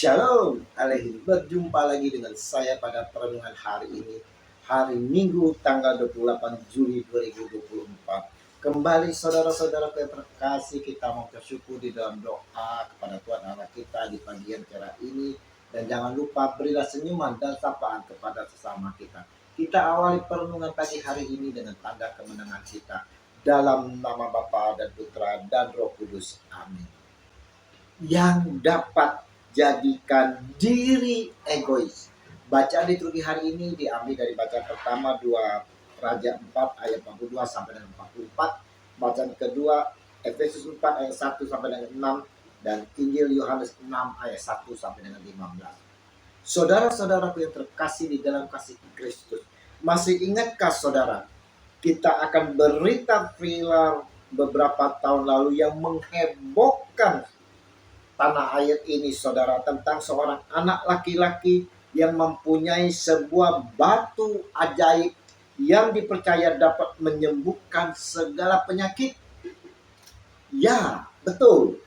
Shalom alaikum. Berjumpa lagi dengan saya pada perenungan hari ini, hari Minggu tanggal 28 Juli 2024. Kembali saudara-saudara yang terkasih, kita mau bersyukur di dalam doa kepada Tuhan Allah kita di pagi yang cerah ini. Dan jangan lupa berilah senyuman dan sapaan kepada sesama kita. Kita awali perenungan pagi hari ini dengan tanda kemenangan kita. Dalam nama Bapa dan Putra dan Roh Kudus. Amin. Yang dapat jadikan diri egois. Bacaan liturgi hari ini diambil dari bacaan pertama 2 Raja 4 ayat 42 sampai dengan 44. Bacaan kedua Efesus 4 ayat 1 sampai dengan 6 dan Injil Yohanes 6 ayat 1 sampai dengan 15. Saudara-saudaraku yang terkasih di dalam kasih Kristus, masih ingatkah saudara, kita akan berita viral beberapa tahun lalu yang menghebohkan tanah air ini saudara, tentang seorang anak laki-laki yang mempunyai sebuah batu ajaib yang dipercaya dapat menyembuhkan segala penyakit. Ya, betul.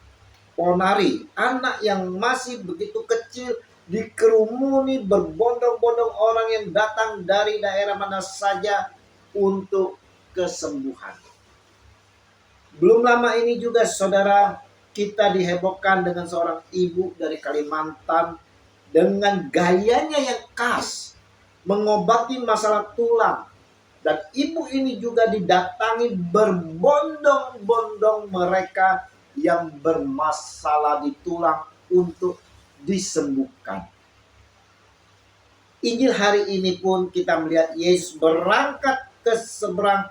Ponari, anak yang masih begitu kecil, dikerumuni berbondong-bondong orang yang datang dari daerah mana saja untuk kesembuhan. Belum lama ini juga saudara, kita dihebohkan dengan seorang ibu dari Kalimantan dengan gayanya yang khas mengobati masalah tulang. Dan ibu ini juga didatangi berbondong-bondong mereka yang bermasalah di tulang untuk disembuhkan. Injil hari ini pun kita melihat Yesus berangkat ke seberang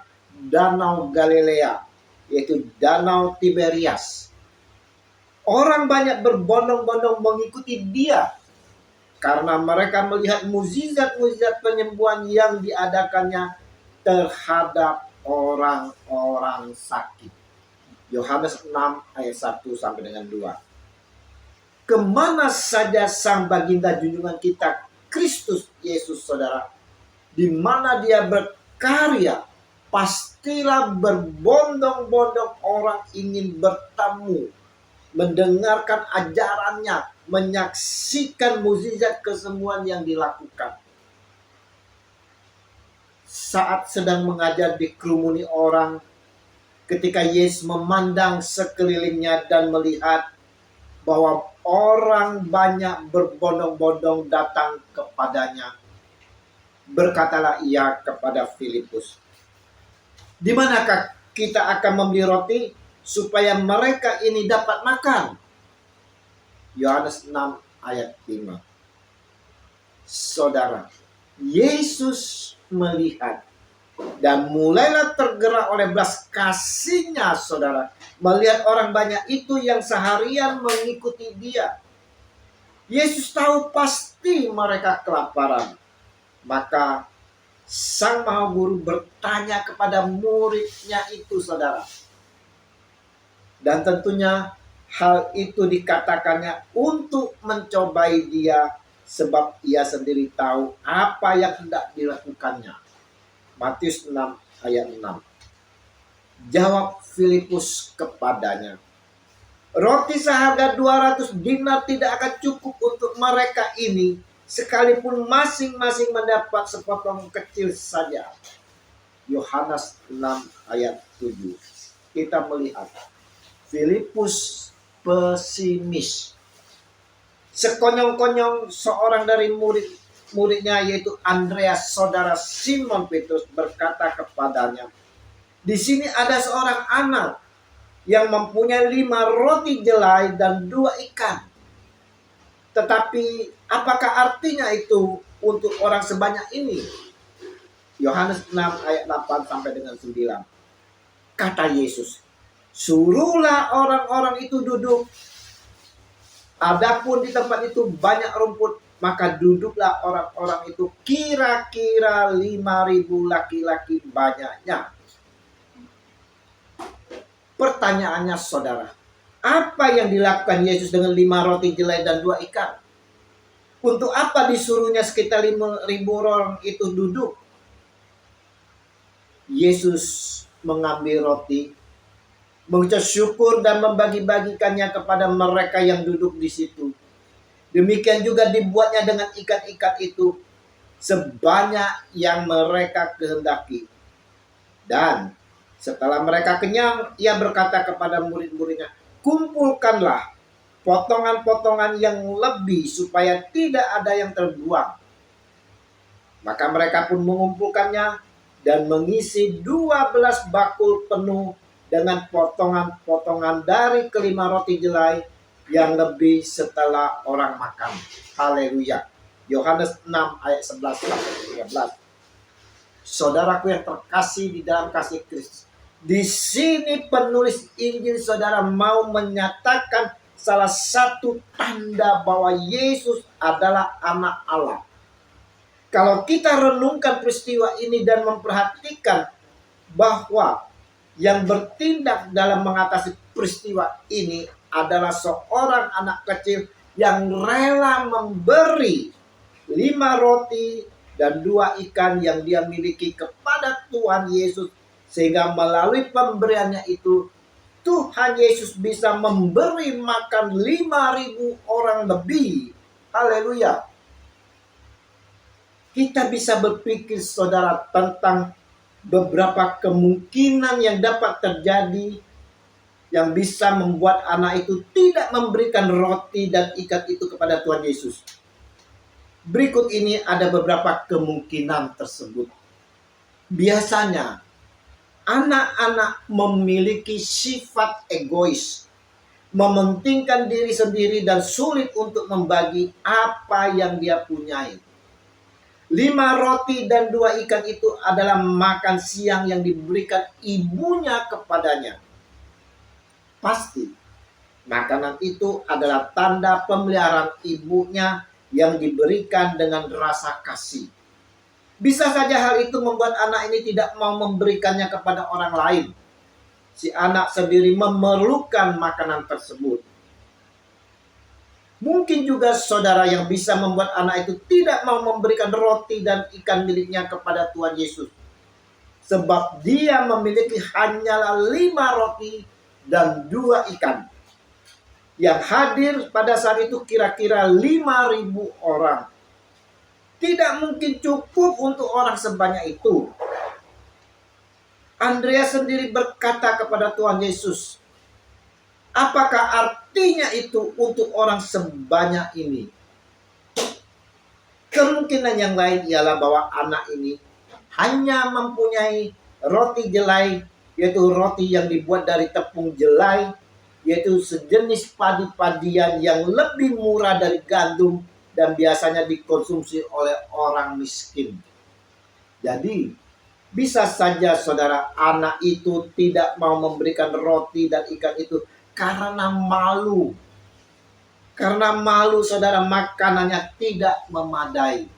Danau Galilea, yaitu Danau Tiberias. Orang banyak berbondong-bondong mengikuti dia karena mereka melihat mukjizat-mukjizat penyembuhan yang diadakannya terhadap orang-orang sakit. Yohanes 6 ayat 1 sampai dengan 2. Kemana saja sang baginda junjungan kita Kristus Yesus saudara, di mana dia berkarya, pastilah berbondong-bondong orang ingin bertemu, mendengarkan ajarannya, menyaksikan mukjizat kesembuhan yang dilakukan. Saat sedang mengajar dikerumuni orang, ketika Yesus memandang sekelilingnya dan melihat bahwa orang banyak berbondong-bondong datang kepadanya, berkatalah ia kepada Filipus, "Di manakah kita akan membeli roti supaya mereka ini dapat makan?" Yohanes 6 ayat 5. Saudara, Yesus melihat dan mulailah tergerak oleh belas kasihnya saudara, melihat orang banyak itu yang seharian mengikuti dia. Yesus tahu pasti mereka kelaparan. Maka sang maha guru bertanya kepada muridnya itu saudara. Dan tentunya hal itu dikatakannya untuk mencobai dia, sebab ia sendiri tahu apa yang hendak dilakukannya. Matius 6 ayat 6. Jawab Filipus kepadanya, "Roti seharga 200 dinar tidak akan cukup untuk mereka ini, sekalipun masing-masing mendapat sepotong kecil saja." Yohanes 6 ayat 7. Kita melihat Filipus pesimis. Sekonyong-konyong seorang dari muridnya yaitu Andreas, saudara Simon Petrus, berkata kepadanya, "Di sini ada seorang anak yang mempunyai 5 roti jelai dan 2 ikan. Tetapi apakah artinya itu untuk orang sebanyak ini?" Yohanes 6 ayat 8 sampai dengan 9. Kata Yesus, "Suruhlah orang-orang itu duduk. Adapun di tempat itu banyak rumput, maka duduklah orang-orang itu, kira-kira 5.000 laki-laki banyaknya." Pertanyaannya saudara, apa yang dilakukan Yesus dengan 5 roti jelai dan 2 ikan? Untuk apa disuruhnya sekitar 5.000 orang itu duduk? Yesus mengambil roti, mengucap syukur dan membagi-bagikannya kepada mereka yang duduk di situ. Demikian juga dibuatnya dengan ikat-ikat itu sebanyak yang mereka kehendaki. Dan setelah mereka kenyang, ia berkata kepada murid-muridnya, kumpulkanlah potongan-potongan yang lebih supaya tidak ada yang terbuang. Maka mereka pun mengumpulkannya dan mengisi 12 bakul penuh dengan potongan-potongan dari kelima roti jelai yang lebih setelah orang makan. Haleluya. Yohanes 6 ayat 11 sampai 13. Saudaraku yang terkasih di dalam kasih Kristus. Di sini penulis Injil saudara mau menyatakan salah satu tanda bahwa Yesus adalah anak Allah. Kalau kita renungkan peristiwa ini dan memperhatikan bahwa yang bertindak dalam mengatasi peristiwa ini adalah seorang anak kecil yang rela memberi 5 roti dan 2 ikan yang dia miliki kepada Tuhan Yesus, sehingga melalui pemberiannya itu Tuhan Yesus bisa memberi makan 5.000 orang lebih. Haleluya. Kita bisa berpikir saudara tentang beberapa kemungkinan yang dapat terjadi yang bisa membuat anak itu tidak memberikan roti dan ikan itu kepada Tuhan Yesus. Berikut ini ada beberapa kemungkinan tersebut. Biasanya anak-anak memiliki sifat egois, mementingkan diri sendiri dan sulit untuk membagi apa yang dia punyai. 5 roti dan 2 ikan itu adalah makan siang yang diberikan ibunya kepadanya. Pasti makanan itu adalah tanda pemeliharaan ibunya yang diberikan dengan rasa kasih. Bisa saja hal itu membuat anak ini tidak mau memberikannya kepada orang lain. Si anak sendiri memerlukan makanan tersebut. Mungkin juga saudara yang bisa membuat anak itu tidak mau memberikan roti dan ikan miliknya kepada Tuhan Yesus. Sebab dia memiliki hanyalah 5 roti dan 2 ikan. Yang hadir pada saat itu kira-kira 5.000 orang. Tidak mungkin cukup untuk orang sebanyak itu. Andreas sendiri berkata kepada Tuhan Yesus, apakah artinya itu untuk orang sebanyak ini? Kemungkinan yang lain ialah bahwa anak ini hanya mempunyai roti jelai, yaitu roti yang dibuat dari tepung jelai, yaitu sejenis padi-padian yang lebih murah dari gandum dan biasanya dikonsumsi oleh orang miskin. Jadi, bisa saja saudara anak itu tidak mau memberikan roti dan ikan itu karena malu. Karena malu saudara makanannya tidak memadai.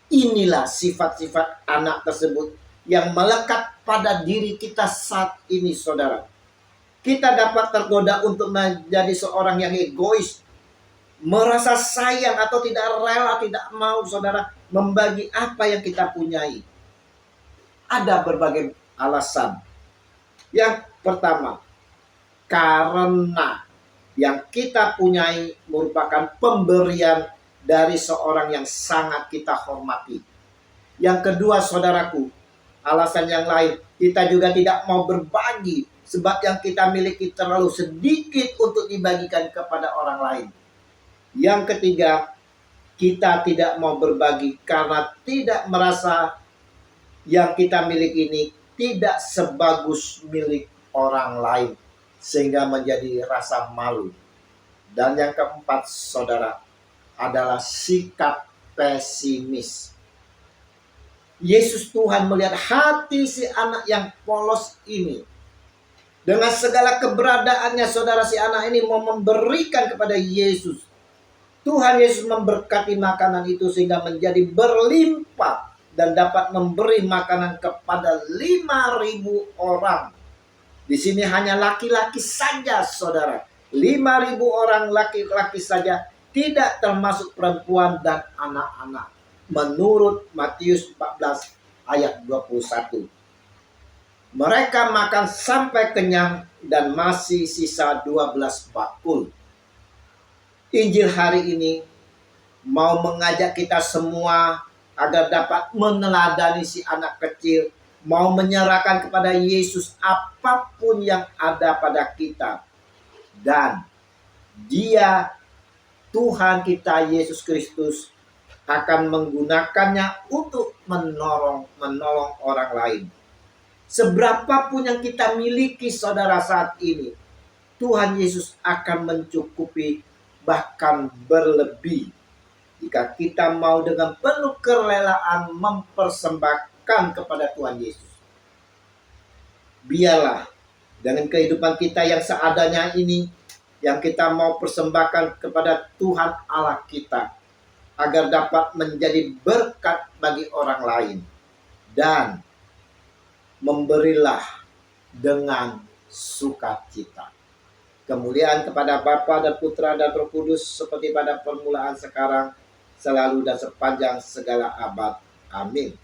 Inilah sifat-sifat anak tersebut yang melekat pada diri kita saat ini saudara. Kita dapat tergoda untuk menjadi seorang yang egois. Merasa sayang atau tidak rela, tidak mau saudara membagi apa yang kita punyai. Ada berbagai alasan. Yang pertama, karena yang kita punyai merupakan pemberian dari seorang yang sangat kita hormati. Yang kedua saudaraku, alasan yang lain, kita juga tidak mau berbagi sebab yang kita miliki terlalu sedikit untuk dibagikan kepada orang lain. Yang ketiga, kita tidak mau berbagi karena tidak merasa yang kita miliki ini tidak sebagus milik orang lain, sehingga menjadi rasa malu. Dan yang keempat saudara adalah sikap pesimis. Yesus Tuhan melihat hati si anak yang polos ini. Dengan segala keberadaannya saudara, si anak ini mau memberikan kepada Yesus. Tuhan Yesus memberkati makanan itu sehingga menjadi berlimpah dan dapat memberi makanan kepada 5.000 orang. Di sini hanya laki-laki saja saudara. 5.000 orang laki-laki saja, tidak termasuk perempuan dan anak-anak. Menurut Matius 14 ayat 21. Mereka makan sampai kenyang dan masih sisa 12 bakul. Injil hari ini mau mengajak kita semua agar dapat meneladani si anak kecil, mau menyerahkan kepada Yesus apapun yang ada pada kita. Dan Dia, Tuhan kita Yesus Kristus, akan menggunakannya untuk menolong orang lain. Seberapapun yang kita miliki saudara saat ini, Tuhan Yesus akan mencukupi, bahkan berlebih, jika kita mau dengan penuh kerelaan mempersembahkan kepada Tuhan Yesus. Biarlah dengan kehidupan kita yang seadanya ini, yang kita mau persembahkan kepada Tuhan Allah kita, agar dapat menjadi berkat bagi orang lain. Dan memberilah dengan sukacita. Kemuliaan kepada Bapa dan Putra dan Roh Kudus, seperti pada permulaan, sekarang, selalu, dan sepanjang segala abad. Amin.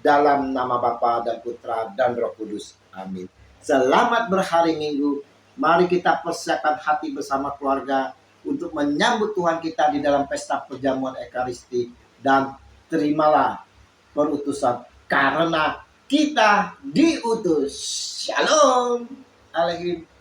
Dalam nama Bapa dan Putra dan Roh Kudus. Amin. Selamat berhari Minggu. Mari kita persiapkan hati bersama keluarga untuk menyambut Tuhan kita di dalam pesta perjamuan Ekaristi. Dan terimalah perutusan, karena kita diutus. Shalom. Alaikum.